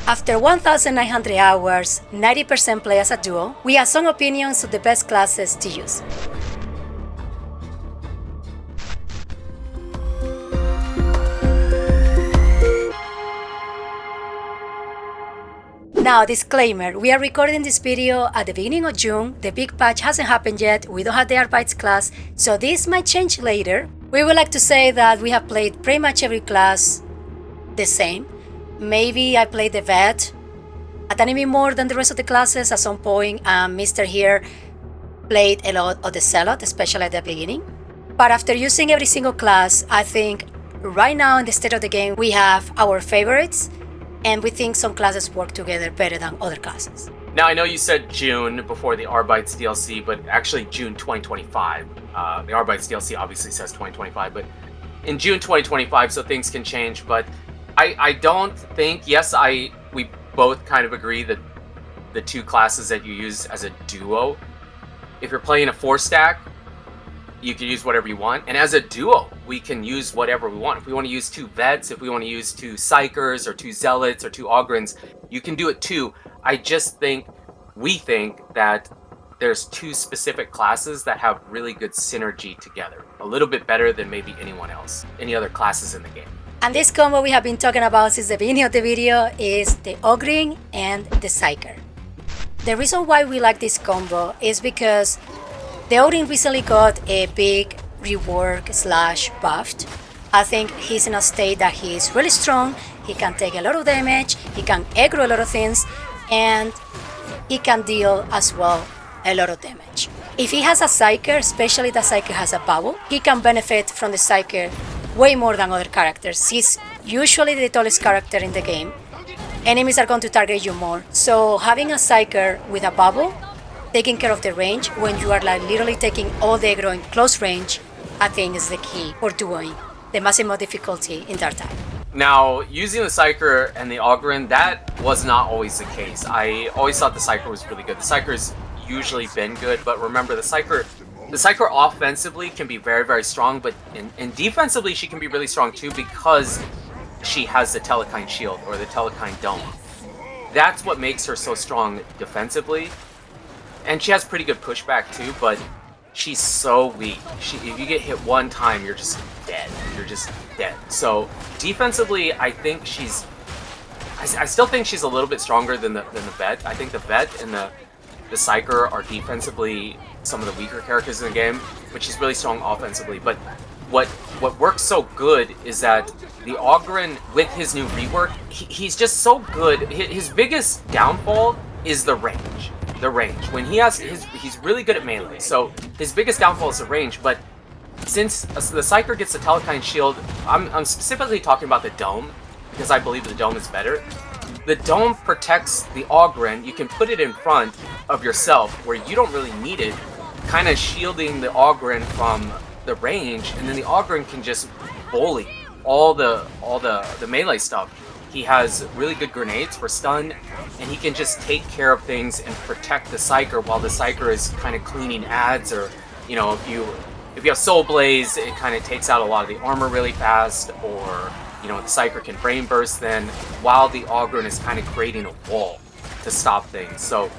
After 1,900 hours, 90% play as a duo, we have some opinions of the best classes to use. Now, disclaimer, we are recording this video at the beginning of June, the big patch hasn't happened yet, we don't have the Darktide class, so this might change later. We would like to say that we have played pretty much every class the same. Maybe I played the vet a tiny bit more than the rest of the classes at some point, and Mr. here played a lot of the Zealot, especially at the beginning. But after using every single class, I think right now in the state of the game we have our favorites, and we think some classes work together better than other classes. Now, I know you said June before the Arbites DLC, but actually June 2025. The Arbites DLC obviously says 2025, but in June 2025, so things can change. But I don't think, yes, we both kind of agree that the two classes that you use as a duo, if you're playing a 4-stack, you can use whatever you want. And as a duo, we can use whatever we want. If we want to use 2 vets, if we want to use 2 psychers or 2 zealots or 2 ogrins, you can do it too. I just think, we think that there's 2 specific classes that have really good synergy together. A little bit better than maybe anyone else, any other classes in the game. And this combo we have been talking about since the beginning of the video is the Ogrin and the Psyker. The reason why we like this combo is because the Ogrin recently got a big rework / buffed. I think he's in a state that he is really strong, he can take a lot of damage, he can aggro a lot of things, and he can deal as well a lot of damage. If he has a Psyker, especially the Psyker has a bubble, he can benefit from the Psyker way more than other characters. He's usually the tallest character in the game. Enemies are going to target you more. So having a Psyker with a bubble, taking care of the range, when you are like literally taking all the aggro in close range, I think is the key for doing the maximum difficulty in Darktide. Now, using the Psyker and the Ogrin, that was not always the case. I always thought the Psyker was really good. The Psyker's usually been good, but remember the Psyker offensively can be very, very strong, but in defensively she can be really strong too because she has the Telekine shield or the Telekine dome. That's what makes her so strong defensively. And she has pretty good pushback too, but she's so weak. If you get hit one time, you're just dead. You're just dead. So defensively, I think I still think she's a little bit stronger than the vet. I think the vet and the Psyker are defensively some of the weaker characters in the game, but she's really strong offensively. But what works so good is that the Ogrin, with his new rework, he's just so good. His biggest downfall is the range. When he's really good at melee, so his biggest downfall is the range. But since the Psyker gets the Telekine shield, I'm specifically talking about the dome because I believe the dome is better. The dome protects the Ogrin. You can put it in front of yourself where you don't really need it, kind of shielding the Ogrin from the range, and then the Ogrin can just bully all the melee stuff. He has really good grenades for stun, and he can just take care of things and protect the Psyker while the Psyker is kind of cleaning adds, or you know, if you have Soul Blaze, it kind of takes out a lot of the armor really fast, or you know, the Psyker can brain burst then, while the Ogrin is kind of creating a wall to stop things. So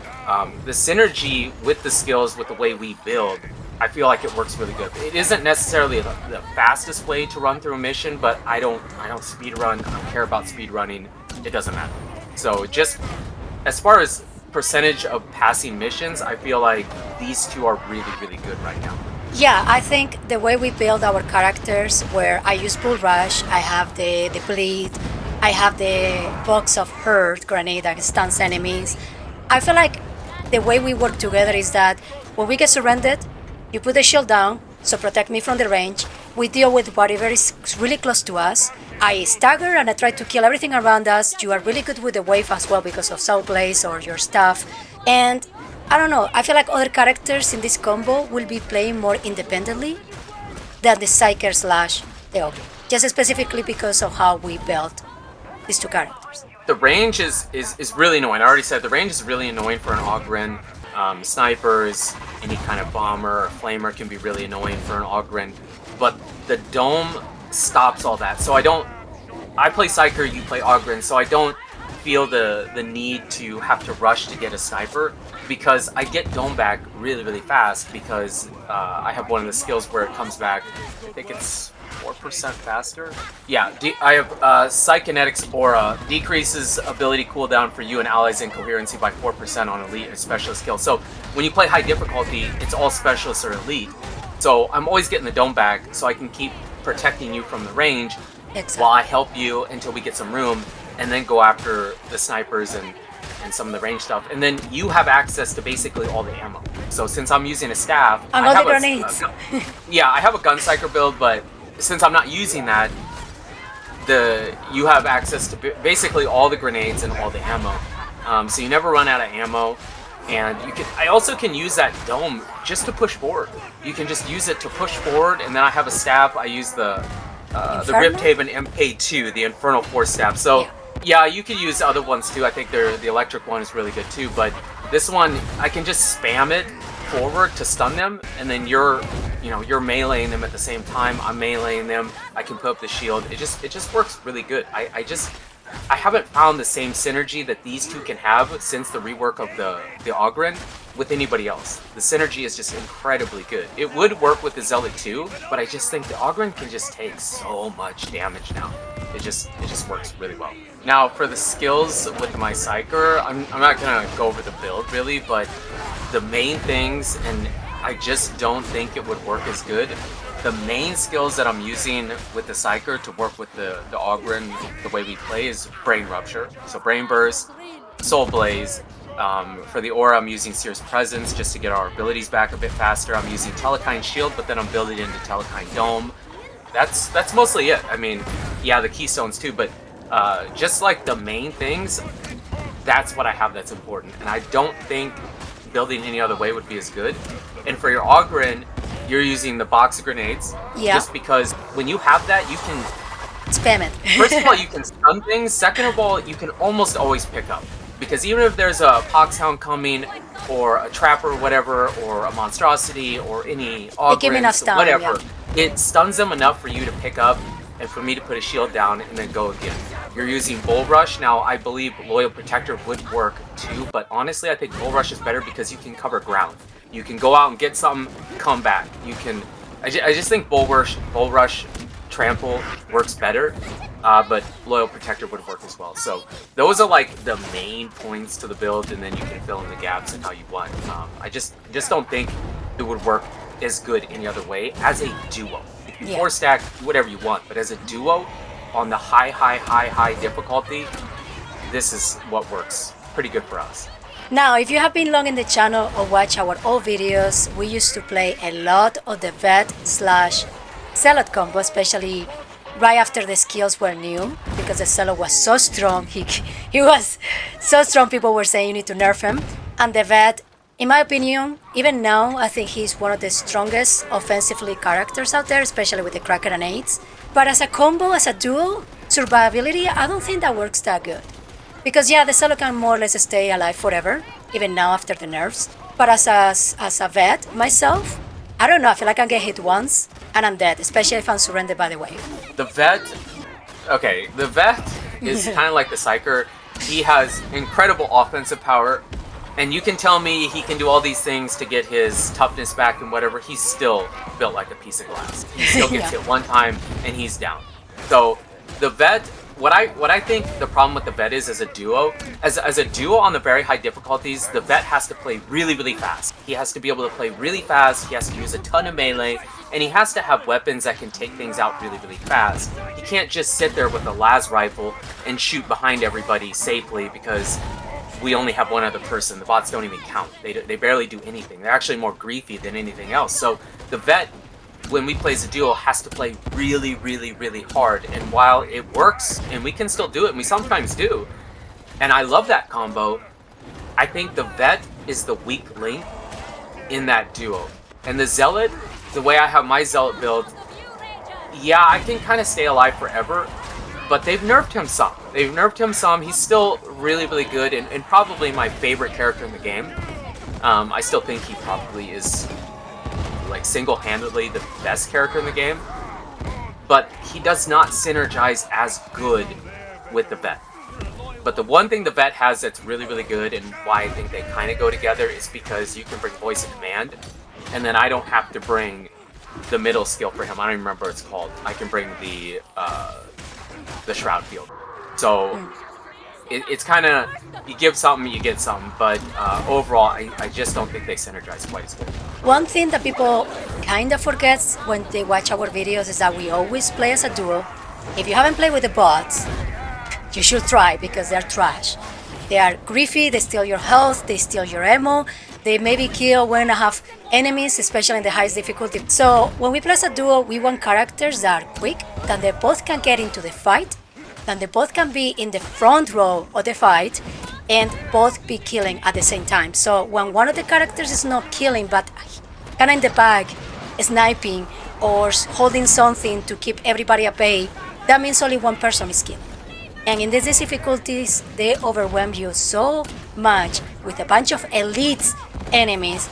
the synergy with the skills, with the way we build, I feel like it works really good. It isn't necessarily the fastest way to run through a mission, but I don't speed run. I don't care about speed running. It doesn't matter. So just as far as percentage of passing missions, I feel like these two are really, really good right now. Yeah, I think the way we build our characters, where I use Bull Rush, I have the Bleed, I have the box of Hurt grenade that stuns enemies. I feel like the way we work together is that when we get surrendered, you put the shield down, so protect me from the range. We deal with whatever is really close to us. I stagger and I try to kill everything around us. You are really good with the wave as well because of Soul Blaze or your stuff. And I don't know, I feel like other characters in this combo will be playing more independently than the Psyker / the Ogre. Just specifically because of how we built these two characters. The range is really annoying. I already said the range is really annoying for an Ogrin. Snipers, any kind of bomber or flamer can be really annoying for an Ogrin, but the dome stops all that. So I play Psyker, you play Ogrin, so I don't feel the need to have to rush to get a sniper, because I get dome back really, really fast because I have one of the skills where it comes back, I think it's 4% faster. Yeah, I have Psykinetics Aura, decreases ability cooldown for you and allies in coherency by 4% on elite and specialist skills. So when you play high difficulty, it's all specialists or elite. So I'm always getting the dome back so I can keep protecting you from the range while I help you until we get some room, and then go after the snipers and some of the range stuff. And then you have access to basically all the ammo. So since I'm using a staff, and all the grenades. Yeah, I have a gunstriker build, but since I'm not using that, you have access to basically all the grenades and all the ammo. So you never run out of ammo. And I also can use that dome just to push forward. You can just use it to push forward, and then I have a staff. I use the Riptaven MK2, the Infernal Force staff. So yeah, you can use other ones too. I think the electric one is really good too. But this one, I can just spam it forward to stun them, and then you're meleeing them at the same time. I'm meleeing them. I can put up the shield. It just works really good. I haven't found the same synergy that these two can have since the rework of the Ogryn with anybody else. The synergy is just incredibly good. It would work with the Zealot too, but I just think the Ogryn can just take so much damage now. It just works really well. Now for the skills with my Psyker, I'm not gonna go over the build really, but the main things, and I just don't think it would work as good. The main skills that I'm using with the Psyker to work with the Ogryn, the way we play, is Brain Rupture. So Brain Burst, Soul Blaze. For the Aura, I'm using Seer's Presence just to get our abilities back a bit faster. I'm using Telekine Shield, but then I'm building into Telekine Dome. That's mostly it. I mean, yeah, the Keystones too, but just like the main things, that's what I have that's important. And I don't think building any other way would be as good. And for your Ogryn, you're using the box of grenades. Yeah. Just because when you have that, you can spam it. First of all, you can stun things. Second of all, you can almost always pick up. Because even if there's a Poxhound coming, or a Trapper, whatever, or a Monstrosity, or any Ogryns, whatever, it stuns them enough for you to pick up, and for me to put a shield down and then go again. You're using Bull Rush. Now, I believe Loyal Protector would work too, but honestly, I think Bull Rush is better because you can cover ground. You can go out and get something, come back. You can. I just think Bull Rush, Trample works better, but Loyal Protector would work as well. So those are like the main points to the build, and then you can fill in the gaps and how you want. I just don't think it would work as good any other way as a duo. If you 4-stack, do whatever you want, but as a duo on the high difficulty, this is what works pretty good for us. Now, if you have been long in the channel or watch our old videos, we used to play a lot of the Vet/Zealot combo, especially right after the skills were new, because the Zealot was so strong. He was so strong, people were saying you need to nerf him. And the Vet, in my opinion, even now, I think he's one of the strongest offensively characters out there, especially with the crack grenades. But as a combo, as a duo, survivability, I don't think that works that good. Because yeah, the Zealot can more or less stay alive forever, even now after the nerfs. But as a Vet, myself, I don't know, I feel like I can get hit once, and I'm dead, especially if I'm surrendered by the wave. The Vet is kind of like the Psyker. He has incredible offensive power, and you can tell me he can do all these things to get his toughness back and whatever, he's still built like a piece of glass. He still gets hit one time, and he's down. So, the Vet, what I think the problem with the Vet is as a duo on the very high difficulties, the Vet has to play really, really fast. He has to be able to play really fast, he has to use a ton of melee, and he has to have weapons that can take things out really, really fast. He can't just sit there with a las rifle and shoot behind everybody safely because we only have one other person. The bots don't even count. They barely do anything. They're actually more griefy than anything else. So the Vet, when we play as a duo, has to play really, really, really hard. And while it works, and we can still do it, and we sometimes do, and I love that combo, I think the Vet is the weak link in that duo. And the Zealot, the way I have my Zealot build, yeah, I can kind of stay alive forever, but they've nerfed him some. He's still really, really good, and probably my favorite character in the game. I still think he probably is like single-handedly the best character in the game, but he does not synergize as good with the Vet. But the one thing the vet has that's really, really good, and why I think they kind of go together, is because you can bring voice of command, and then I don't have to bring the middle skill for him. I don't even remember what it's called. I can bring the shroud field. So it's kind of, you give something, you get something. But overall, I just don't think they synergize quite as good. One thing that people kind of forget when they watch our videos is that we always play as a duo. If you haven't played with the bots, you should try, because they're trash. They are griefy, they steal your health, they steal your ammo, they maybe kill 1.5 enemies, especially in the highest difficulty. So when we play as a duo, we want characters that are quick, that they both can get into the fight, that they both can be in the front row of the fight, and both be killing at the same time. So when one of the characters is not killing, but kind of in the back, sniping, or holding something to keep everybody at bay, that means only one person is killing. And in these difficulties, they overwhelm you so much with a bunch of elite enemies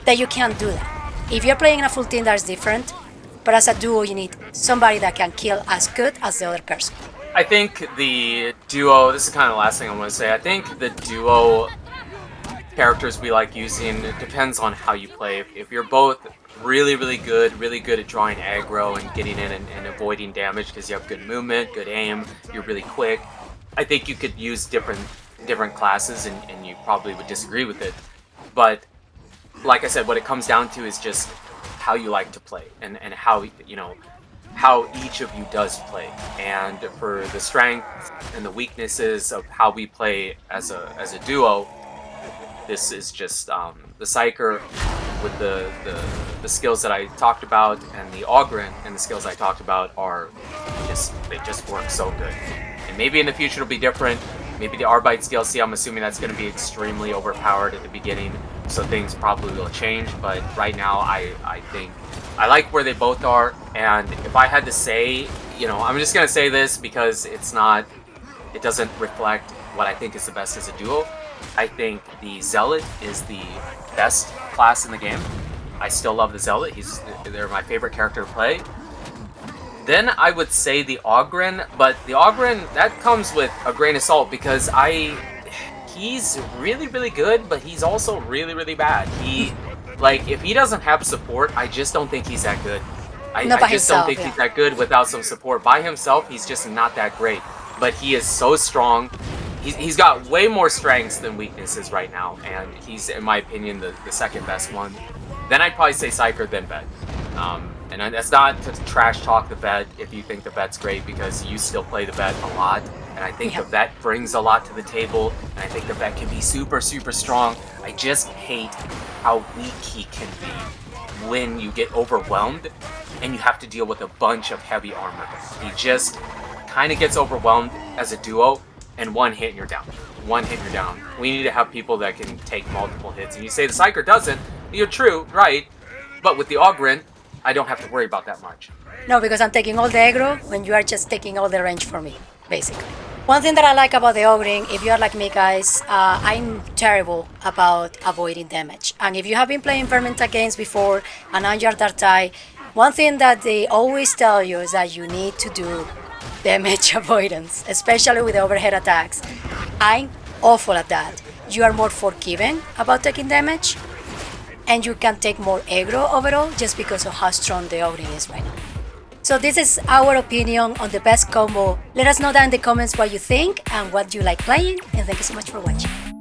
that you can't do that. If you're playing in a full team, that's different. But as a duo, you need somebody that can kill as good as the other person. I think the duo, this is kind of the last thing I want to say, I think the duo characters we like using, it depends on how you play. If you're both really, really good at drawing aggro and getting in and avoiding damage because you have good movement, good aim, you're really quick, I think you could use different classes and you probably would disagree with it. But like I said, what it comes down to is just how you like to play and how, you know, how each of you does play. And for the strengths and the weaknesses of how we play as a duo, this is just the Psyker with the skills that I talked about, and the Ogryn and the skills I talked about are they just work so good. And maybe in the future it'll be different. Maybe the Arbite DLC, I'm assuming that's going to be extremely overpowered at the beginning, so things probably will change. But right now, I think I like where they both are. And if I had to say, you know, I'm just going to say this because it doesn't reflect what I think is the best as a duo. I think the Zealot is the best class in the game. I still love the Zealot. They're my favorite character to play. Then I would say the Ogryn, but the Ogryn, that comes with a grain of salt because he's really, really good, but he's also really, really bad. If he doesn't have support, I just don't think he's that good. I just don't think he's that good without some support. By himself, he's just not that great. But he is so strong. He's got way more strengths than weaknesses right now, and he's, in my opinion, the second best one. Then I'd probably say Psyker, then Vet. And that's not to trash talk the Vet if you think the Vet's great, because you still play the Vet a lot, and I think the Vet brings a lot to the table, and I think the Vet can be super, super strong. I just hate how weak he can be when you get overwhelmed and you have to deal with a bunch of heavy armor. He just kind of gets overwhelmed as a duo, and one hit and you're down. One hit and you're down. We need to have people that can take multiple hits. And you say the Psyker doesn't. You're true, right? But with the Ogryn, I don't have to worry about that much. No, because I'm taking all the aggro when you are just taking all the range for me, basically. One thing that I like about the Ogryn, if you are like me, guys, I'm terrible about avoiding damage. And if you have been playing Vermintide games before, and now you're Darktide, one thing that they always tell you is that you need to do damage avoidance, especially with the overhead attacks. I'm awful at that. You are more forgiving about taking damage, and you can take more aggro overall just because of how strong the Ogryn is right now. So this is our opinion on the best combo. Let us know down in the comments what you think and what you like playing, and thank you so much for watching.